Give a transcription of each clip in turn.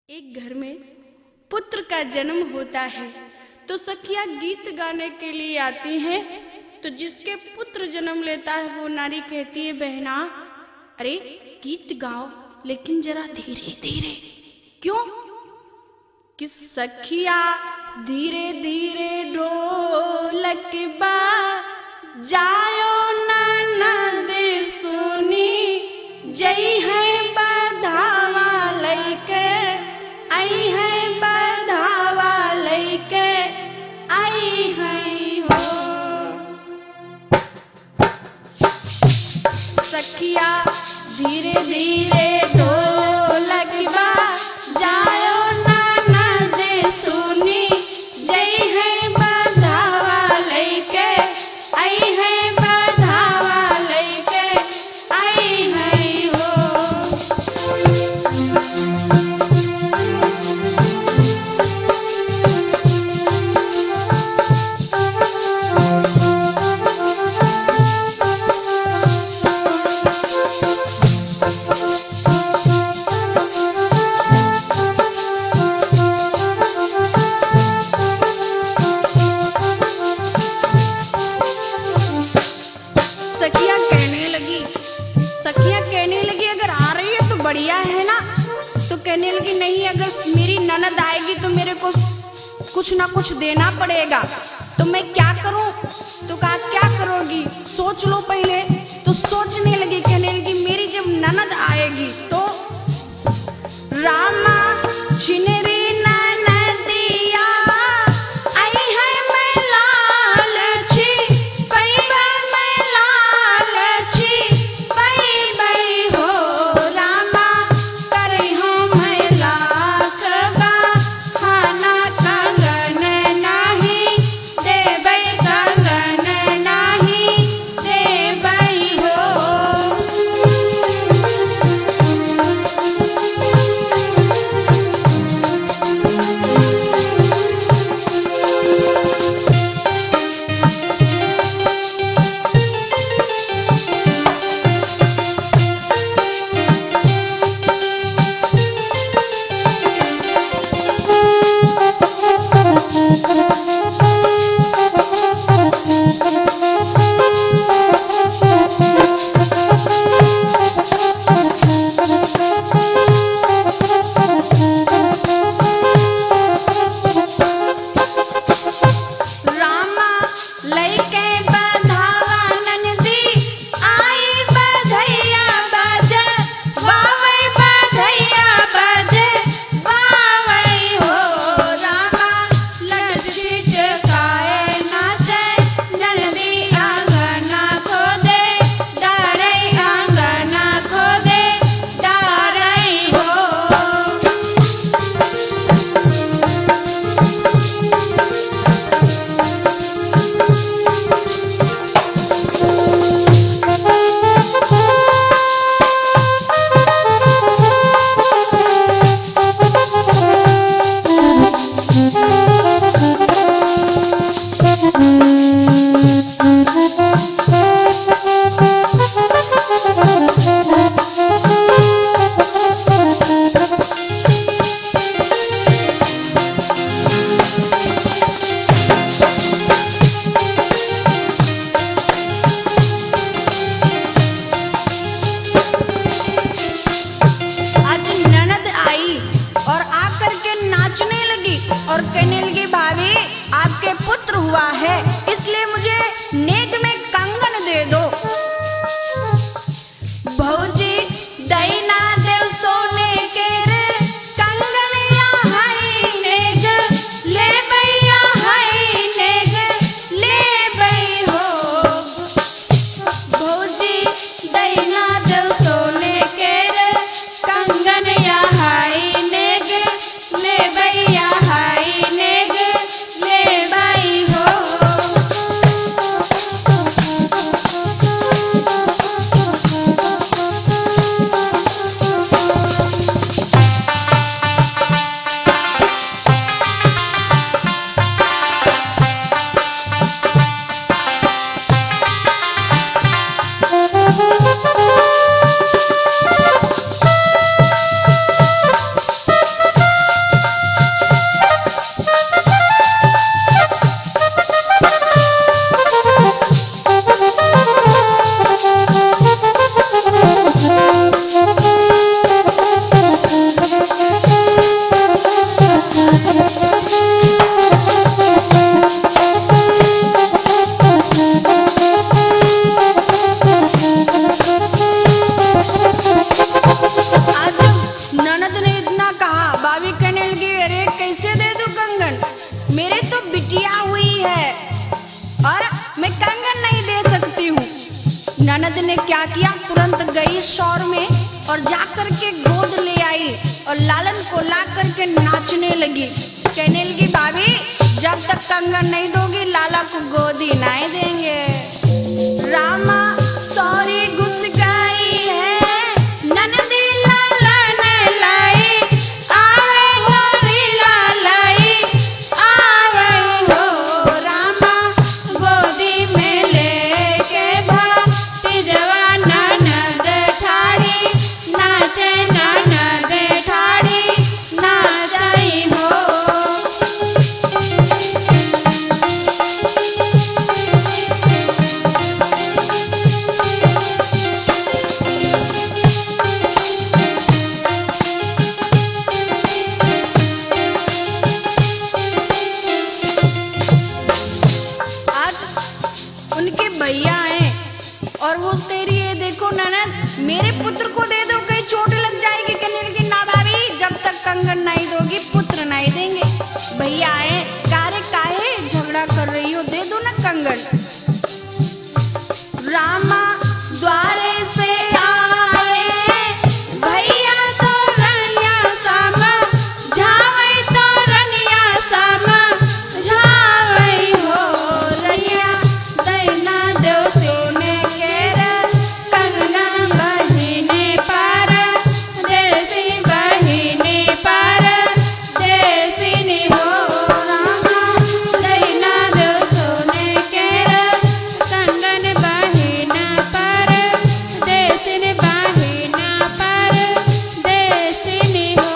एक घर में पुत्र का जन्म होता है तो सखियां गीत गाने के लिए आती हैं। तो जिसके पुत्र जन्म लेता है वो नारी कहती है, बहना अरे गीत गाओ लेकिन जरा धीरे धीरे। क्यों? कि सखिया धीरे धीरे ढोलक जायो ननद सुनी जई है बधावा लैके आई है बधावा लैके आई है हो। सखिया धीरे धीरे ढोलक जायो ननद सुनी जई है बधावा लैके आई है बधावा लैके आई है हो। सखियां कहने लगी अगर आ रही है तो बढ़िया है ना। तो कहने लगी नहीं, अगर मेरी ननद आएगी तो मेरे को कुछ ना कुछ देना पड़ेगा, तो मैं क्या करूं? तो कहा क्या करोगी, सोच लो पहले। तो सोचने लगी, कहने लगी मेरी जब ननद आएगी तो रामा छिनरी ननदिया आई है मैं लालची पैबा मैं लालची पैबई हो। रामा करई हो मैं लाख बहाना कंगन नाही देबई कंगन नाही देबई हो। और कहने लगी भाभी आपके पुत्र हुआ है इसलिए मुझे नेक में कंगन दे दो। भौजी दैना देव सोने के रे कंगन या हाई नेग ले भैया हाई नेग ले भई हो। भौजी दैना देव सोने के रे कंगन या हाई नेग ले भैया हाई नेग ले भई हो। ने क्या किया, तुरंत गई शौर में और जाकर के गोद ले आई और लालन को ला करके नाचने लगी। कहने लगी, भाभी जब तक कंगन नहीं दोगी लाला को गोद ही नहीं देंगे। रामा सॉरी गुस्स गई है, ननदी लालन लाई, आवे होरी लालाई, आवे हो रामा गोदी में लेके भाती जवान ननद ठाड़ी, नाचे ननद ठाड़ी, नाचई हो। उनके भैया हैं और वो कह रही है, देखो ननद मेरे पुत्र को दे दो, कहीं चोट लग जाएगी। कहने लगी, ना भाभी जब तक कंगन नहीं दोगी पुत्र नहीं देंगे। भैया हैं, काहे झगड़ा कर रही हो, दे दो ना कंगन। रामा द्वारे से आए भैया तो रनिया सम झावई, तो रनिया सम झावई हो रनिया दैना देव सोने केर कंगन बहिने पर देसी बहिने पर देसिनी हो। रामा दैना देव सोने केर कंगन बहिना पर देसिनी बहिना पर देसिनी हो।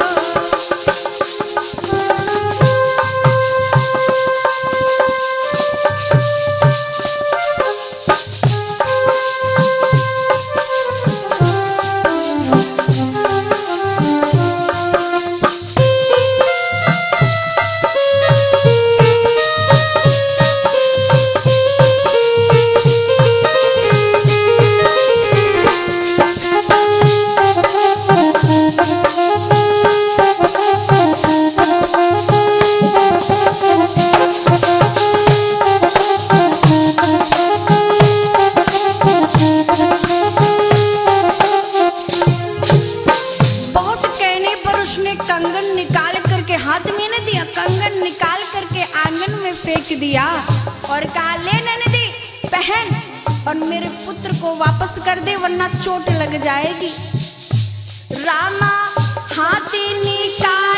बहुत कहने पर उसने कंगन निकाल करके हाथ में न दिया, कंगन निकाल करके आंगन में फेंक दिया और कहा, ले ननदी पहन और मेरे पुत्र को वापस कर दे वरना चोट लग जाएगी। रामा हाथी निकाल